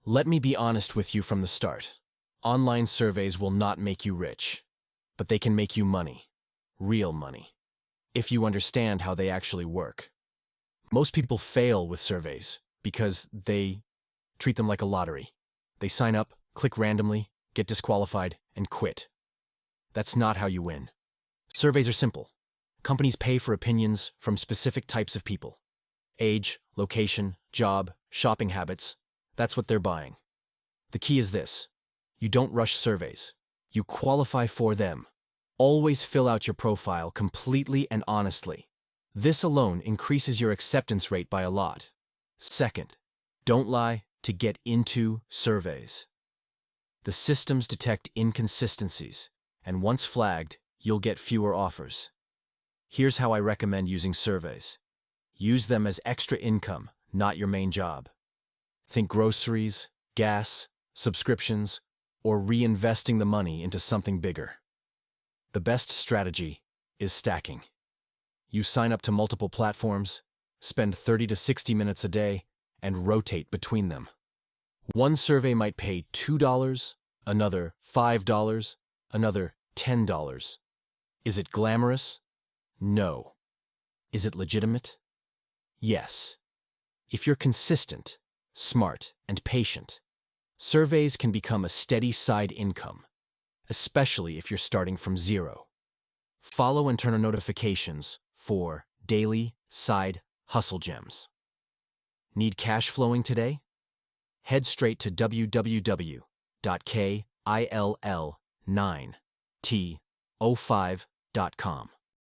Let me be honest with you from the start. Online surveys will not make you rich, but they can make you money. Real money. If you understand how they actually work. Most people fail with surveys because they treat them like a lottery. They sign up, click randomly, get disqualified, and quit. That's not how you win. Surveys are simple. Companies pay for opinions from specific types of people. Age, location, job, shopping habits. That's what they're buying. The key is this. You don't rush surveys. You qualify for them. Always fill out your profile completely and honestly. This alone increases your acceptance rate by a lot. Second, don't lie to get into surveys. The systems detect inconsistencies, and once flagged, you'll get fewer offers. Here's how I recommend using surveys. Use them as extra income, not your main job. Think groceries, gas, subscriptions, or reinvesting the money into something bigger. The best strategy is stacking. You sign up to multiple platforms, spend 30 to 60 minutes a day, and rotate between them. One survey might pay $2, another $5, another $10. Is it glamorous? No. Is it legitimate? Yes. If you're consistent, smart, and patient, surveys can become a steady side income, especially if you're starting from zero. Follow and turn on notifications for daily side hustle gems. Need cash flowing today? Head straight to www.kill9t05.com.